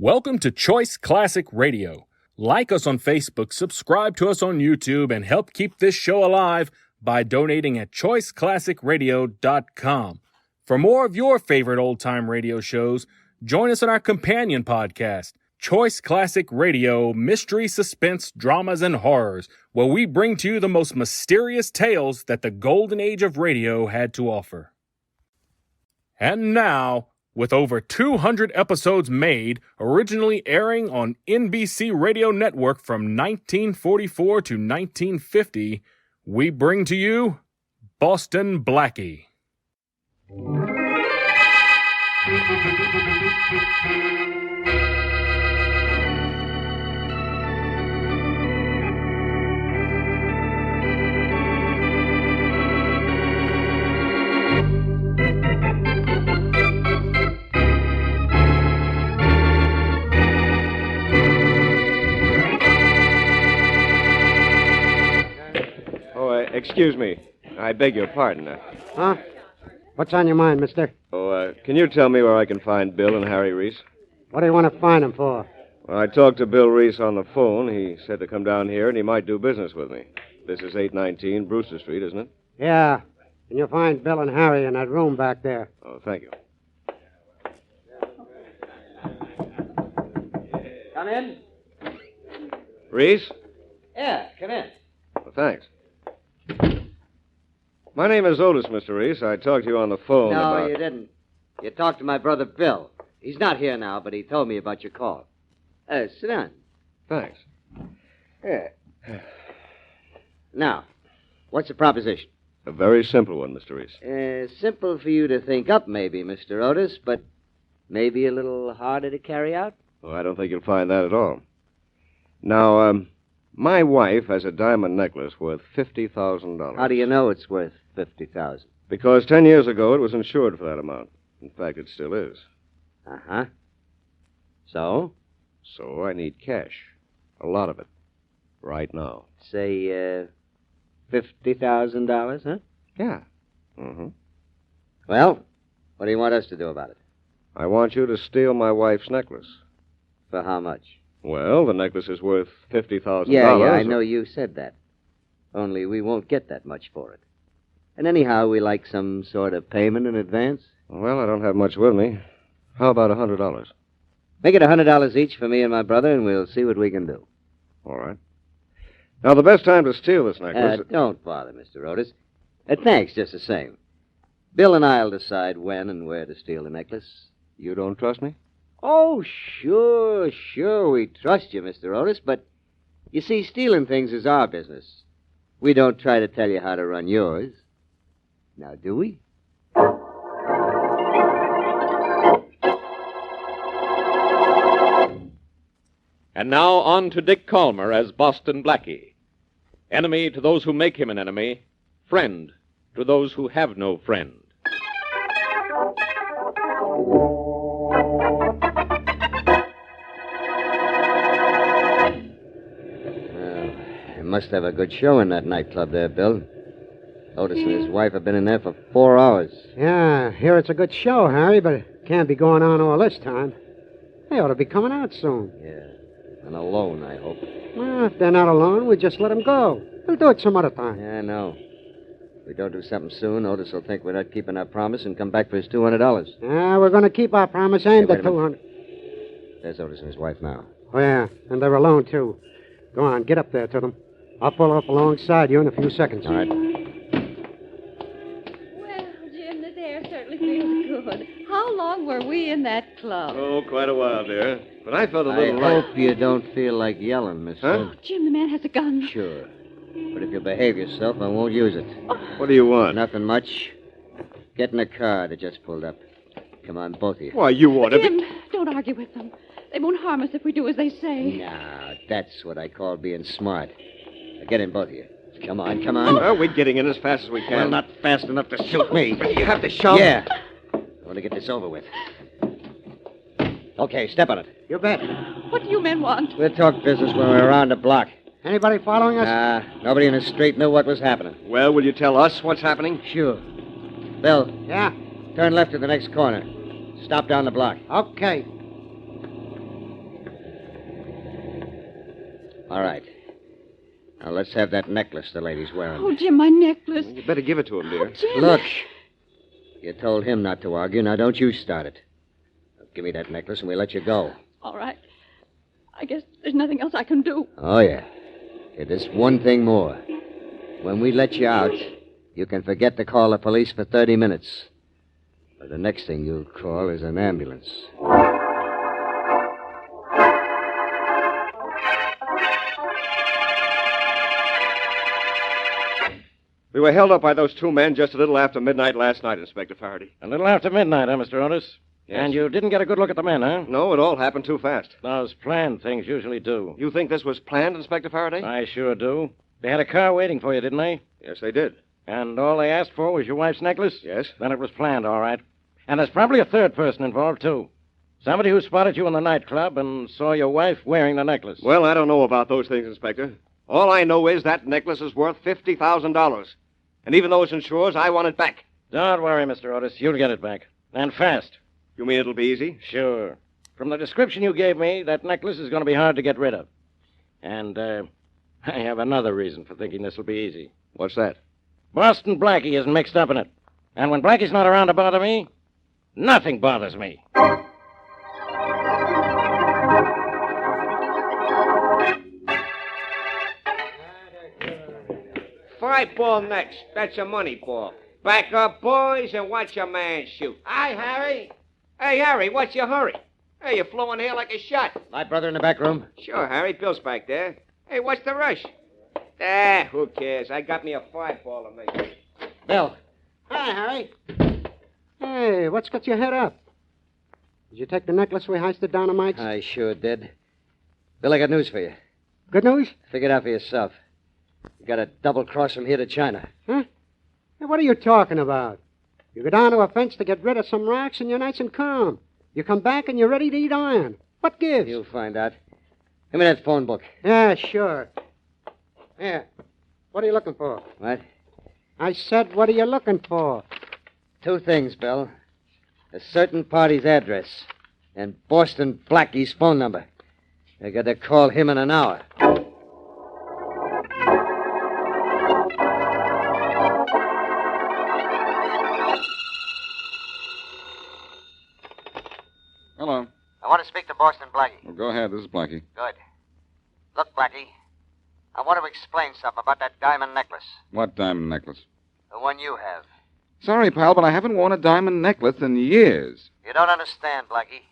Welcome to Choice Classic Radio. Like us on Facebook, subscribe to us on YouTube, and help keep this show alive by donating at choiceclassicradio.com. For more of your favorite old-time radio shows, join us on our companion podcast, Choice Classic Radio, Mystery, Suspense, Dramas, and Horrors, where we bring to you the most mysterious tales that the golden age of radio had to offer. And now, with over 200 episodes made, originally airing on NBC Radio Network from 1944 to 1950, we bring to you Boston Blackie. Excuse me. I beg your pardon. Huh? What's on your mind, mister? Can you tell me where I can find Bill and Harry Reese? What do you want to find them for? Well, I talked to Bill Reese on the phone. He said to come down here, and he might do business with me. This is 819 Brewster Street, isn't it? Yeah. And you'll find Bill and Harry in that room back there. Oh, thank you. Come in? Reese? Yeah, come in. Well, thanks. My name is Otis, Mr. Reese. I talked to you on the phone No, you didn't. You talked to my brother Bill. He's not here now, but he told me about your call. Sit down. Thanks. Yeah. Now, what's the proposition? A very simple one, Mr. Reese. Simple for you to think up, maybe, Mr. Otis, but maybe a little harder to carry out? Well, I don't think you'll find that at all. Now, my wife has a diamond necklace worth $50,000. How do you know it's worth $50,000? Because 10 years ago it was insured for that amount. In fact, it still is. Uh-huh. So? So I need cash. A lot of it. Right now. Say, $50,000, huh? Yeah. Mm-hmm. Well, what do you want us to do about it? I want you to steal my wife's necklace. For how much? Well, the necklace is worth $50,000. Yeah, I know you said that. Only we won't get that much for it. And anyhow, we like some sort of payment in advance. Well, I don't have much with me. How about $100? Make it $100 each for me and my brother, and we'll see what we can do. All right. Now, the best time to steal this necklace... Don't bother, Mr. Otis. Thanks, just the same. Bill and I'll decide when and where to steal the necklace. You don't trust me? Oh, sure, we trust you, Mr. Otis, but you see, stealing things is our business. We don't try to tell you how to run yours. Now, do we? And now on to Dick Calmer as Boston Blackie. Enemy to those who make him an enemy, friend to those who have no friend. Must have a good show in that nightclub there, Bill. Otis and his wife have been in there for 4 hours. Yeah, here it's a good show, Harry, but it can't be going on all this time. They ought to be coming out soon. Yeah, and alone, I hope. Well, if they're not alone, we just let them go. We'll do it some other time. Yeah, I know. If we don't do something soon, Otis will think we're not keeping our promise and come back for his $200. Yeah, we're going to keep our promise and the 200. There's Otis and his wife now. Oh, yeah, and they're alone, too. Go on, get up there to them. I'll pull up alongside you in a few seconds. All right. Well, Jim, this air certainly feels good. How long were we in that club? Oh, quite a while, dear. But I felt a I little hope you don't feel like yelling, mister. Huh? Jim, the man has a gun. Sure. But if you behave yourself, I won't use it. What do you want? Nothing much. Get in the car that just pulled up. Come on, both of you. Why, you ought to Jim, don't argue with them. They won't harm us if we do as they say. Now, that's what I call being smart. Now, get in, both of you. Come on, come on. Well, we're getting in as fast as we can. Well, not fast enough to suit me. You have to shove. Yeah. I want to get this over with. Okay, step on it. You bet. What do you men want? We'll talk business when we're around the block. Anybody following us? Nobody in the street knew what was happening. Well, will you tell us what's happening? Sure. Bill, Yeah. turn left at the next corner. Stop down the block. Okay. All right. Now, let's have that necklace the lady's wearing. Oh, Jim, my necklace. You better give it to him, dear. Oh, Jim. Look. You told him not to argue. Now, don't you start it. Now, give me that necklace and we'll let you go. All right. I guess there's nothing else I can do. Oh, yeah. Yeah, there's one thing more. When we let you out, you can forget to call the police for 30 minutes. But the next thing you'll call is an ambulance. We were held up by those two men just a little after midnight last night, Inspector Faraday. A little after midnight, huh, Mr. Otis? Yes. And you didn't get a good look at the men, huh? No, it all happened too fast. Those planned things usually do. You think this was planned, Inspector Faraday? I sure do. They had a car waiting for you, didn't they? Yes, they did. And all they asked for was your wife's necklace? Yes. Then it was planned, all right. And there's probably a third person involved, too. Somebody who spotted you in the nightclub and saw your wife wearing the necklace. Well, I don't know about those things, Inspector. All I know is that necklace is worth $50,000. And even though it's insured, I want it back. Don't worry, Mr. Otis. You'll get it back. And fast. You mean it'll be easy? Sure. From the description you gave me, that necklace is going to be hard to get rid of. And, I have another reason for thinking this will be easy. What's that? Boston Blackie isn't mixed up in it. And when Blackie's not around to bother me, nothing bothers me. Five ball next. That's a money ball. Back up, boys, and watch a man shoot. Hi, Harry. Hey, Harry, what's your hurry? Hey, you're flowing here like a shot. My brother in the back room? Sure, Harry. Bill's back there. Hey, what's the rush? Who cares? I got me a five ball to make. Bill. Hi, Harry. Hey, what's got your head up? Did you take the necklace we heisted down to Mike's? I sure did. Bill, I got news for you. Good news? Figure it out for yourself. You got a double cross from here to China. Huh? Hey, what are you talking about? You go down to a fence to get rid of some rocks and you're nice and calm. You come back and you're ready to eat iron. What gives? You'll find out. Give me that phone book. Yeah, sure. Here. What are you looking for? What? I said, what are you looking for? Two things, Bill. A certain party's address and Boston Blackie's phone number. I got to call him in an hour. Hello. I want to speak to Boston Blackie. Well, go ahead. This is Blackie. Good. Look, Blackie, I want to explain something about that diamond necklace. What diamond necklace? The one you have. Sorry, pal, but I haven't worn a diamond necklace in years. You don't understand, Blackie.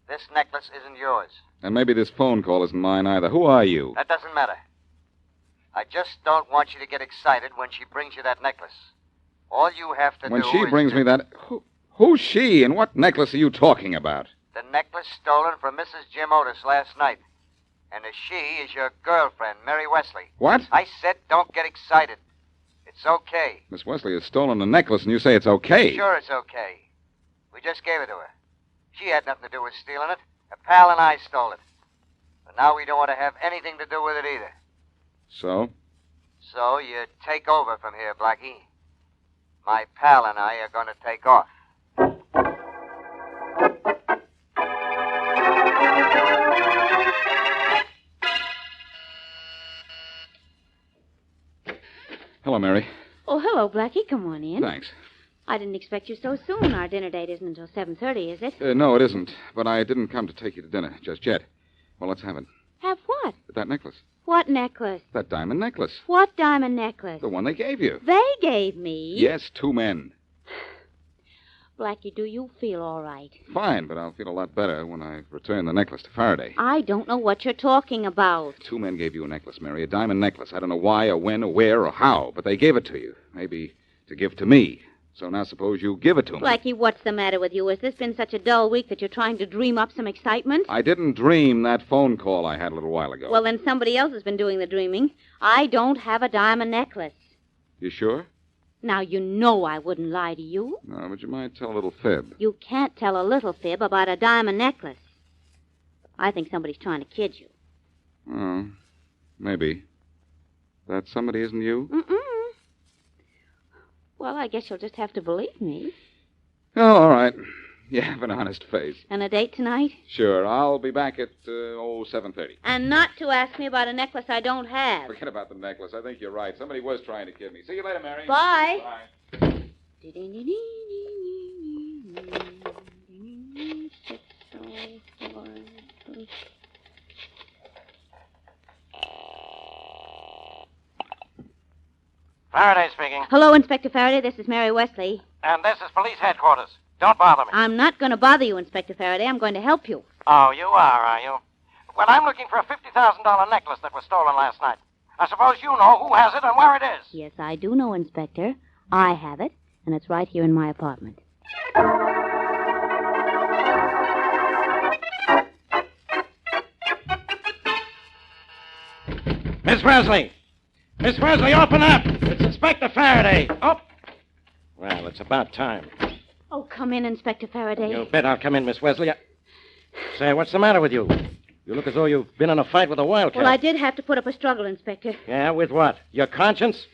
This necklace isn't yours. And maybe this phone call isn't mine either. Who are you? That doesn't matter. I just don't want you to get excited when she brings you that necklace. All you have to When do she is brings to... me that... Who's she, and what necklace are you talking about? The necklace stolen from Mrs. Jim Otis last night. And the she is your girlfriend, Mary Wesley. What? I said don't get excited. It's okay. Miss Wesley has stolen a necklace, and you say it's okay? Sure it's okay. We just gave it to her. She had nothing to do with stealing it. A pal and I stole it. But now we don't want to have anything to do with it either. So? So you take over from here, Blackie. My pal and I are going to take off. Hello, Mary. Oh, hello, Blackie. Come on in. Thanks. I didn't expect you so soon. Our dinner date isn't until 7:30, is it? No, it isn't. But I didn't come to take you to dinner just yet. Well, let's have it. Have what? That necklace. What necklace? That diamond necklace. What diamond necklace? The one they gave you. They gave me? Yes, two men. Blackie, do you feel all right? Fine, but I'll feel a lot better when I return the necklace to Faraday. I don't know what you're talking about. Two men gave you a necklace, Mary, a diamond necklace. I don't know why or when or where or how, but they gave it to you. Maybe to give to me. So now suppose you give it to me. Blackie, what's the matter with you? Has this been such a dull week that you're trying to dream up some excitement? I didn't dream that phone call I had a little while ago. Well, then somebody else has been doing the dreaming. I don't have a diamond necklace. You sure? Now, you know I wouldn't lie to you. No, but you might tell a little fib. You can't tell a little fib about a diamond necklace. I think somebody's trying to kid you. Oh, maybe. That somebody isn't you? Mm-mm. Well, I guess you'll just have to believe me. Oh, all right. Yeah, have an honest face. And a date tonight? Sure, I'll be back at, 7:30. And not to ask me about a necklace I don't have. Forget about the necklace. I think you're right. Somebody was trying to kid me. See you later, Mary. Bye. Bye. Faraday speaking. Hello, Inspector Faraday. This is Mary Wesley. And this is police headquarters. Don't bother me. I'm not going to bother you, Inspector Faraday. I'm going to help you. Oh, you are you? Well, I'm looking for a $50,000 necklace that was stolen last night. I suppose you know who has it and where it is. Yes, I do know, Inspector. I have it, and it's right here in my apartment. Miss Wesley! Miss Wesley, open up! It's Inspector Faraday. Oh! Well, it's about time. Oh, come in, Inspector Faraday. You bet I'll come in, Miss Wesley. Say, what's the matter with you? You look as though you've been in a fight with a wildcat. Well, I did have to put up a struggle, Inspector. Yeah, with what? Your conscience?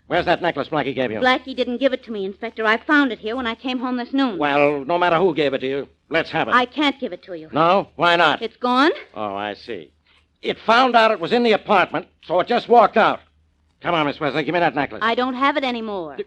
Where's that necklace Blackie gave you? Blackie didn't give it to me, Inspector. I found it here when I came home this noon. Well, no matter who gave it to you, let's have it. I can't give it to you. No? Why not? It's gone? Oh, I see. It found out it was in the apartment, so it just walked out. Come on, Miss Wesley, give me that necklace. I don't have it anymore.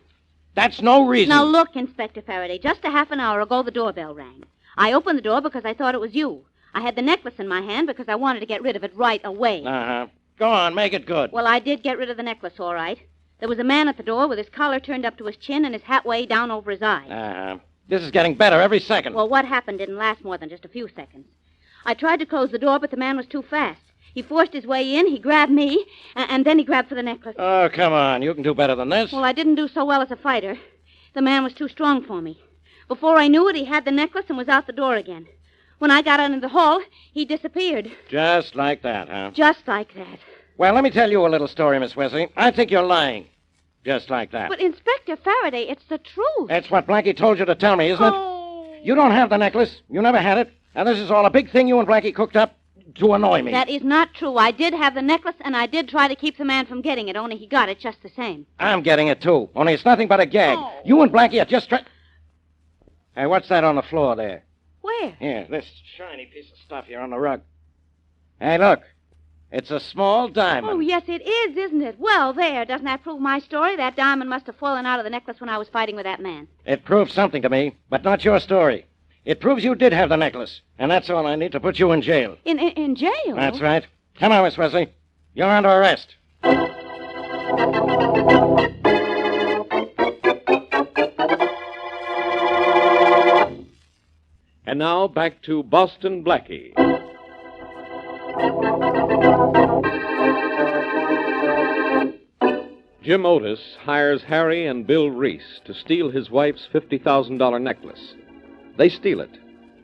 That's no reason. Now, look, Inspector Faraday, just a half an hour ago, the doorbell rang. I opened the door because I thought it was you. I had the necklace in my hand because I wanted to get rid of it right away. Uh-huh. Go on, make it good. Well, I did get rid of the necklace, all right. There was a man at the door with his collar turned up to his chin and his hat way down over his eyes. Uh-huh. This is getting better every second. Well, what happened didn't last more than just a few seconds. I tried to close the door, but the man was too fast. He forced his way in, he grabbed me, and then he grabbed for the necklace. Oh, come on. You can do better than this. Well, I didn't do so well as a fighter. The man was too strong for me. Before I knew it, he had the necklace and was out the door again. When I got out into the hall, he disappeared. Just like that, huh? Just like that. Well, let me tell you a little story, Miss Wesley. I think you're lying. Just like that. But, Inspector Faraday, it's the truth. That's what Blackie told you to tell me, isn't Oh. it? You don't have the necklace. You never had it. And this is all a big thing you and Blackie cooked up to annoy me. That is not true. I did have the necklace, and I did try to keep the man from getting it, only he got it just the same. I'm getting it, too. Only it's nothing but a gag. Oh. You and Blackie are just Hey, what's that on the floor there? Where? Here, this shiny piece of stuff here on the rug. Hey, look. It's a small diamond. Oh, yes, it is, isn't it? Well, there. Doesn't that prove my story? That diamond must have fallen out of the necklace when I was fighting with that man. It proves something to me, but not your story. It proves you did have the necklace, and that's all I need to put you in jail. In jail? That's right. Come on, Miss Wesley. You're under arrest. And now back to Boston Blackie. Jim Otis hires Harry and Bill Reese to steal his wife's $50,000 necklace. They steal it,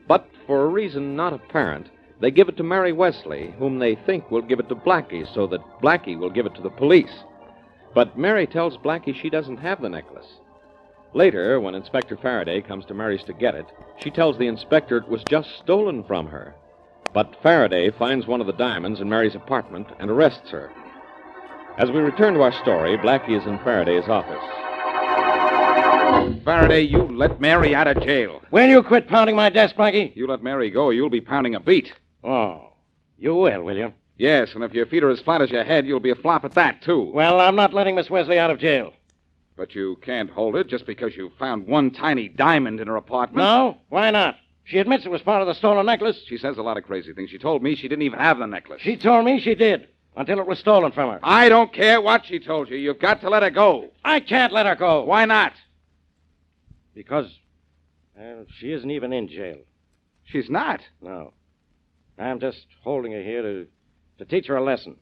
but for a reason not apparent, they give it to Mary Wesley, whom they think will give it to Blackie so that Blackie will give it to the police. But Mary tells Blackie she doesn't have the necklace. Later, when Inspector Faraday comes to Mary's to get it, she tells the inspector it was just stolen from her. But Faraday finds one of the diamonds in Mary's apartment and arrests her. As we return to our story, Blackie is in Faraday's office. Faraday, you let Mary out of jail. Will you quit pounding my desk, Blackie? You let Mary go, you'll be pounding a beat. Oh, you will you? Yes, and if your feet are as flat as your head, you'll be a flop at that, too. Well, I'm not letting Miss Wesley out of jail. But you can't hold it just because you found one tiny diamond in her apartment. No? Why not? She admits it was part of the stolen necklace. She says a lot of crazy things. She told me she didn't even have the necklace. She told me she did, until it was stolen from her. I don't care what she told you. You've got to let her go. I can't let her go. Why not? Because, she isn't even in jail. She's not. No. I'm just holding her here to teach her a lesson.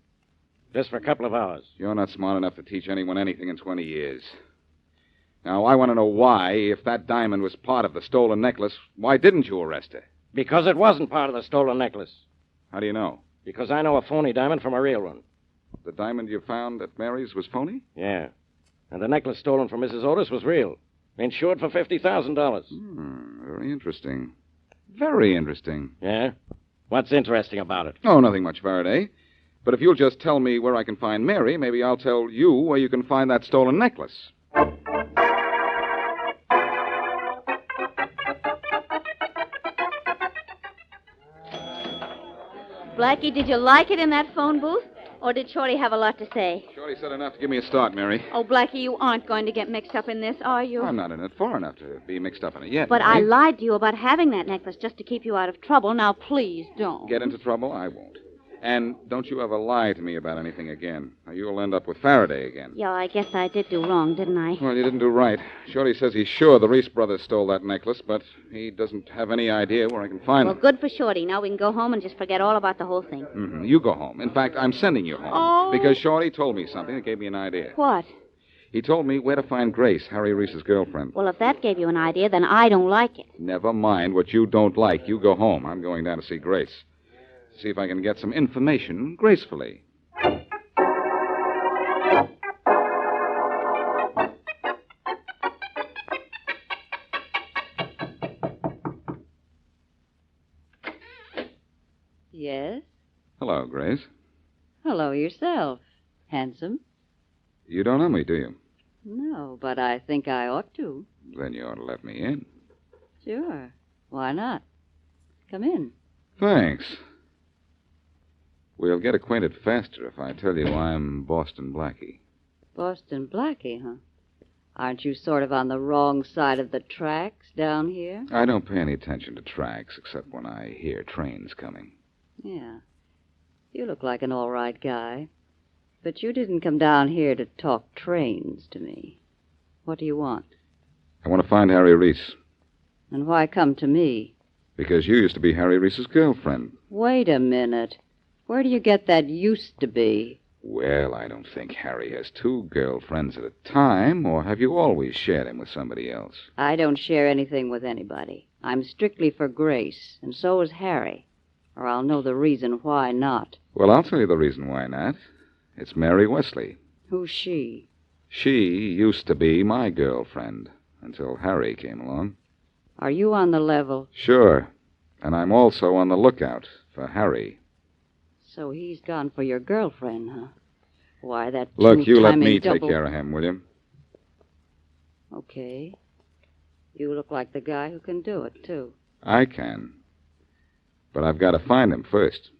Just for a couple of hours. You're not smart enough to teach anyone anything in 20 years. Now, I want to know why, if that diamond was part of the stolen necklace, why didn't you arrest her? Because it wasn't part of the stolen necklace. How do you know? Because I know a phony diamond from a real one. The diamond you found at Mary's was phony? Yeah. And the necklace stolen from Mrs. Otis was real. Insured for $50,000. Very interesting. Very interesting. Yeah? What's interesting about it? Oh, nothing much, Faraday. But if you'll just tell me where I can find Mary, maybe I'll tell you where you can find that stolen necklace. Blackie, did you like it in that phone booth? Or did Shorty have a lot to say? Shorty said enough to give me a start, Mary. Oh, Blackie, you aren't going to get mixed up in this, are you? I'm not in it far enough to be mixed up in it yet. But I Mary. lied to you about having that necklace just to keep you out of trouble. Now, please don't. Get into trouble? I won't. And don't you ever lie to me about anything again. Or you'll end up with Faraday again. Yeah, I guess I did do wrong, didn't I? Well, you didn't do right. Shorty says he's sure the Reese brothers stole that necklace, but he doesn't have any idea where I can find Well, them. good for Shorty. Now we can go home and just forget all about the whole thing. Mm-hmm. You go home. In fact, I'm sending you home. Oh. Because Shorty told me something that gave me an idea. What? He told me where to find Grace, Harry Reese's girlfriend. Well, if that gave you an idea, then I don't like it. Never mind what you don't like. You go home. I'm going down to see Grace. See if I can get some information gracefully. Yes? Hello, Grace. Hello yourself. Handsome? You don't know me, do you? No, but I think I ought to. Then you ought to let me in. Sure. Why not? Come in. Thanks. We'll get acquainted faster if I tell you I'm Boston Blackie. Boston Blackie, huh? Aren't you sort of on the wrong side of the tracks down here? I don't pay any attention to tracks except when I hear trains coming. Yeah. You look like an all right guy. But you didn't come down here to talk trains to me. What do you want? I want to find Harry Reese. And why come to me? Because you used to be Harry Reese's girlfriend. Wait a minute. Where do you get that used to be? Well, I don't think Harry has two girlfriends at a time, or have you always shared him with somebody else? I don't share anything with anybody. I'm strictly for Grace, and so is Harry. Or I'll know the reason why not. Well, I'll tell you the reason why not. It's Mary Wesley. Who's she? She used to be my girlfriend until Harry came along. Are you on the level? Sure. And I'm also on the lookout for Harry. So he's gone for your girlfriend, huh? Why, that Look, you let me double... take care of him, will you? Okay. You look like the guy who can do it, too. I can. But I've got to find him first.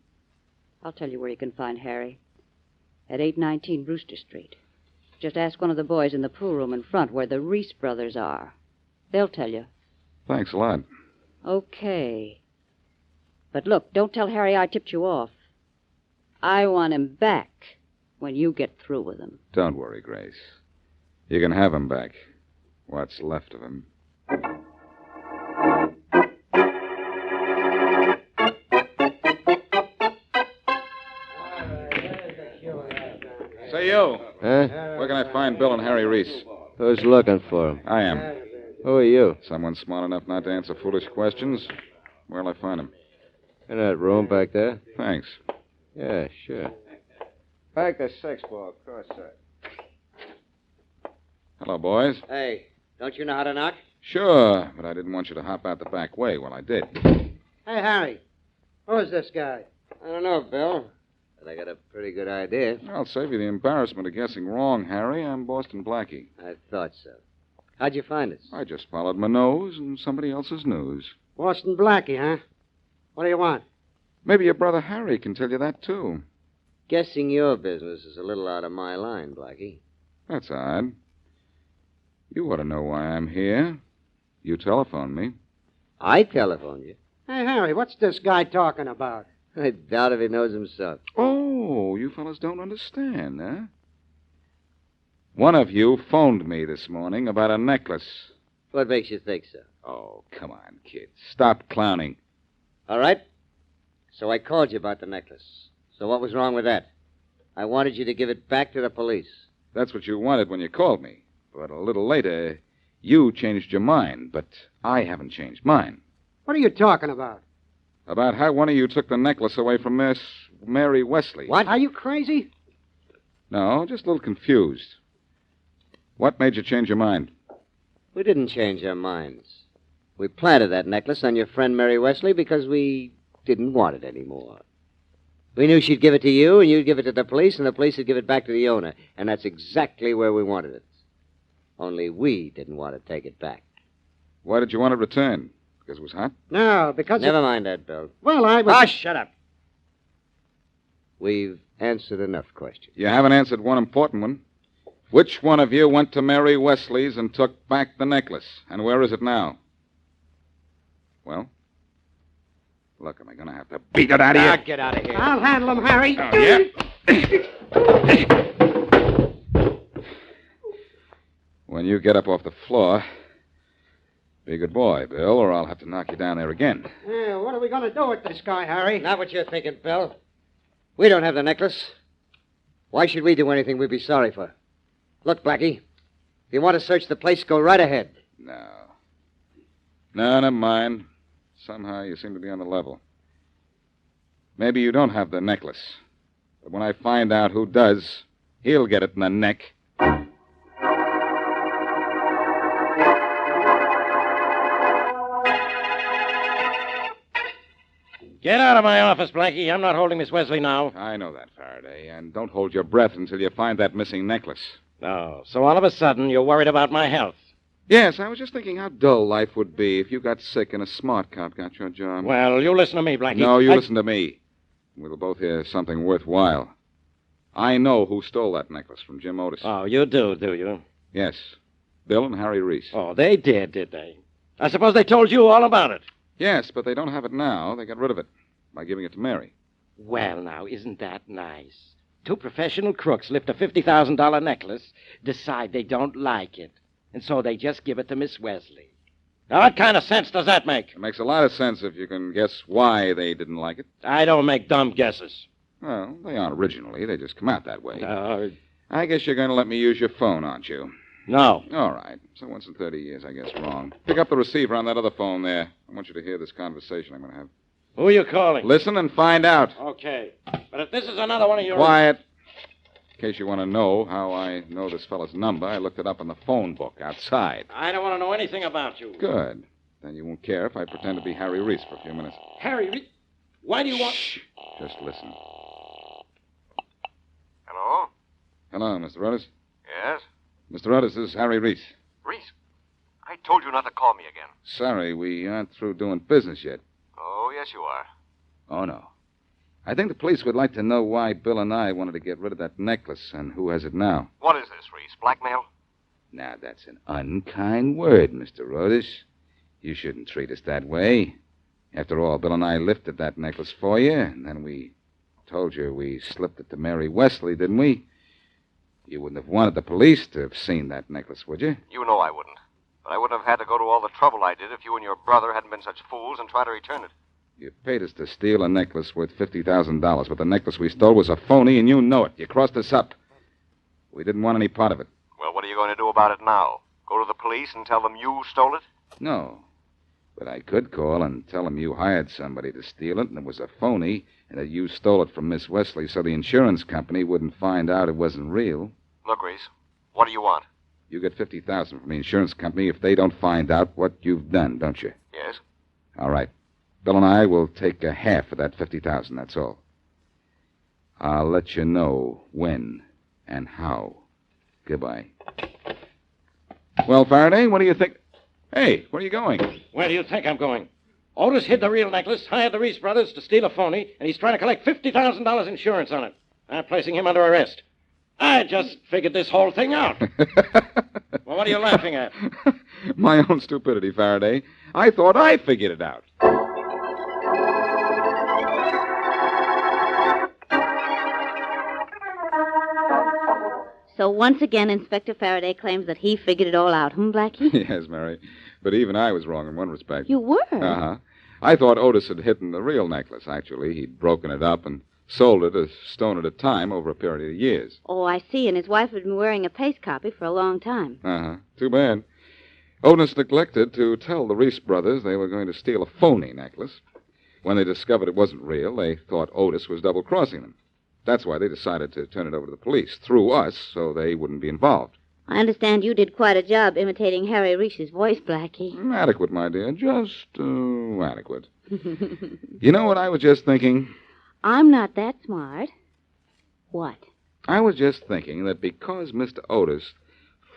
I'll tell you where you can find Harry. At 819 Brewster Street. Just ask one of the boys in the pool room in front where the Reese brothers are. They'll tell you. Thanks a lot. Okay. But look, don't tell Harry I tipped you off. I want him back when you get through with him. Don't worry, Grace. You can have him back. What's left of him. Say, you. Huh? Where can I find Bill and Harry Reese? Who's looking for him? I am. Who are you? Someone smart enough not to answer foolish questions. Where'll I find him? In that room back there? Thanks. Yeah, sure. Back the 6-ball, cross side. Hello, boys. Hey, don't you know how to knock? Sure, but I didn't want you to hop out the back way. Well, I did. Hey, Harry. Who is this guy? I don't know, Bill. But I got a pretty good idea. I'll save you the embarrassment of guessing wrong, Harry. I'm Boston Blackie. I thought so. How'd you find us? I just followed my nose and somebody else's news. Boston Blackie, huh? What do you want? Maybe your brother Harry can tell you that, too. Guessing your business is a little out of my line, Blackie. That's odd. You ought to know why I'm here. You telephoned me. I telephoned you. Hey, Harry, what's this guy talking about? I doubt if he knows himself. Oh, you fellas don't understand, huh? One of you phoned me this morning about a necklace. What makes you think so? Oh, come on, kid. Stop clowning. All right. So I called you about the necklace. So what was wrong with that? I wanted you to give it back to the police. That's what you wanted when you called me. But a little later, you changed your mind, but I haven't changed mine. What are you talking about? About how one of you took the necklace away from Miss Mary Wesley. What? Are you crazy? No, just a little confused. What made you change your mind? We didn't change our minds. We planted that necklace on your friend Mary Wesley because we didn't want it anymore. We knew she'd give it to you, and you'd give it to the police, and the police would give it back to the owner. And that's exactly where we wanted it. Only we didn't want to take it back. Why did you want it returned? Because it was hot? No, because... Never mind that, Bill. Well, I was... Ah, shut up. We've answered enough questions. You haven't answered one important one. Which one of you went to Mary Wesley's and took back the necklace? And where is it now? Well? Look, am I going to have to beat it out of you? Get out of here. I'll handle him, Harry. Oh, yeah? When you get up off the floor, be a good boy, Bill, or I'll have to knock you down there again. Yeah, what are we going to do with this guy, Harry? Not what you're thinking, Bill. We don't have the necklace. Why should we do anything we'd be sorry for? Look, Blackie, if you want to search the place, go right ahead. No. No, never mind. Somehow you seem to be on the level. Maybe you don't have the necklace. But when I find out who does, he'll get it in the neck. Get out of my office, Blackie. I'm not holding Miss Wesley now. I know that, Faraday. And don't hold your breath until you find that missing necklace. Oh, so all of a sudden you're worried about my health. Yes, I was just thinking how dull life would be if you got sick and a smart cop got your job. Well, you listen to me, Blackie. No, you listen to me. We'll both hear something worthwhile. I know who stole that necklace from Jim Otis. Oh, you do you? Yes. Bill and Harry Reese. Oh, they did they? I suppose they told you all about it. Yes, but they don't have it now. They got rid of it by giving it to Mary. Well, now, isn't that nice? Two professional crooks lift a $50,000 necklace, decide they don't like it, and so they just give it to Miss Wesley. Now, what kind of sense does that make? It makes a lot of sense if you can guess why they didn't like it. I don't make dumb guesses. Well, they aren't originally. They just come out that way. I guess you're going to let me use your phone, aren't you? No. All right. So once in 30 years, I guess wrong. Pick up the receiver on that other phone there. I want you to hear this conversation I'm going to have. Who are you calling? Listen and find out. Okay. But if this is another one of your... Quiet. In case you want to know how I know this fellow's number, I looked it up in the phone book outside. I don't want to know anything about you. Good. Then you won't care if I pretend to be Harry Reese for a few minutes. Harry Reese? Why do you want... Shh. Just listen. Hello? Hello, Mr. Otis. Yes? Mr. Otis, this is Harry Reese. Reese? I told you not to call me again. Sorry, we aren't through doing business yet. Oh, yes, you are. Oh, no. I think the police would like to know why Bill and I wanted to get rid of that necklace and who has it now. What is this, Reese? Blackmail? Now, that's an unkind word, Mr. Otis. You shouldn't treat us that way. After all, Bill and I lifted that necklace for you, and then we told you we slipped it to Mary Wesley, didn't we? You wouldn't have wanted the police to have seen that necklace, would you? You know I wouldn't. But I wouldn't have had to go to all the trouble I did if you and your brother hadn't been such fools and tried to return it. You paid us to steal a necklace worth $50,000, but the necklace we stole was a phony, and you know it. You crossed us up. We didn't want any part of it. Well, what are you going to do about it now? Go to the police and tell them you stole it? No. But I could call and tell them you hired somebody to steal it, and it was a phony, and that you stole it from Miss Wesley so the insurance company wouldn't find out it wasn't real. Look, Reese, what do you want? You get $50,000 from the insurance company if they don't find out what you've done, don't you? Yes? All right. Bill and I will take a half of that $50,000, that's all. I'll let you know when and how. Goodbye. Well, Faraday, what do you think? Hey, where are you going? Where do you think I'm going? Otis hid the real necklace, hired the Reese brothers to steal a phony, and he's trying to collect $50,000 insurance on it. I'm placing him under arrest. I just figured this whole thing out. Well, what are you laughing at? My own stupidity, Faraday. I thought I figured it out. So once again, Inspector Faraday claims that he figured it all out, Blackie? Yes, Mary. But even I was wrong in one respect. You were? Uh-huh. I thought Otis had hidden the real necklace, actually. He'd broken it up and sold it a stone at a time over a period of years. Oh, I see. And his wife had been wearing a paste copy for a long time. Uh-huh. Too bad. Otis neglected to tell the Reese brothers they were going to steal a phony necklace. When they discovered it wasn't real, they thought Otis was double-crossing them. That's why they decided to turn it over to the police, through us, so they wouldn't be involved. I understand you did quite a job imitating Harry Reese's voice, Blackie. Adequate, my dear. Just, adequate. You know what I was just thinking? I'm not that smart. What? I was just thinking that because Mr. Otis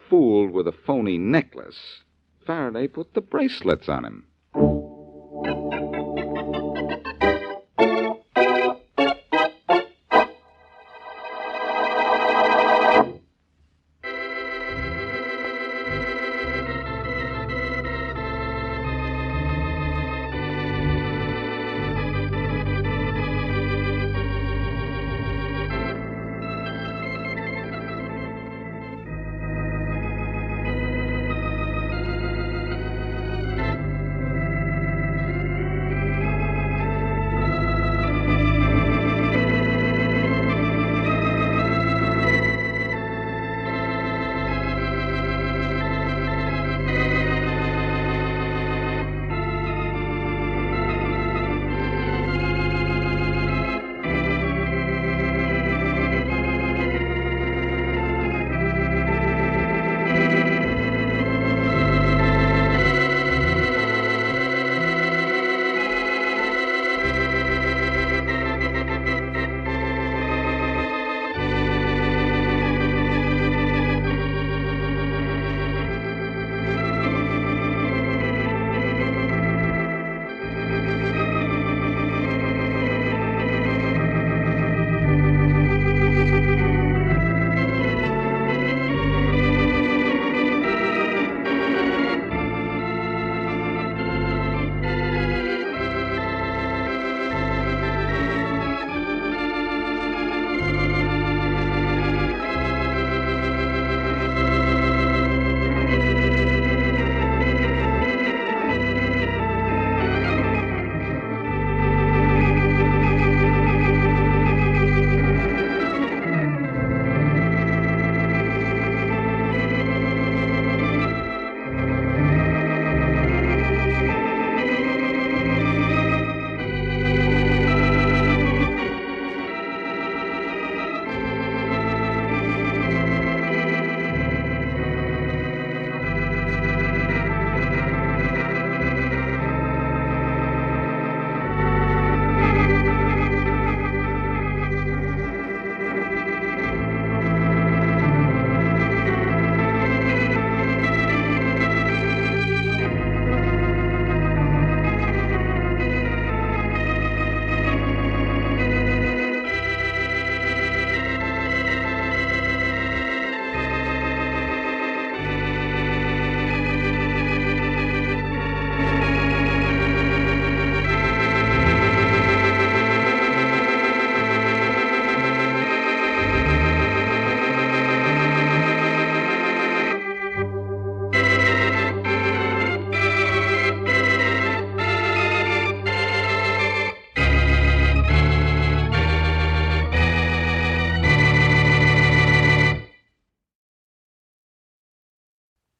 fooled with a phony necklace, Faraday put the bracelets on him.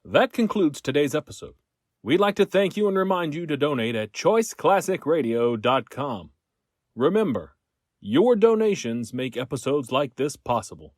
That concludes today's episode. We'd like to thank you and remind you to donate at choiceclassicradio.com. Remember, your donations make episodes like this possible.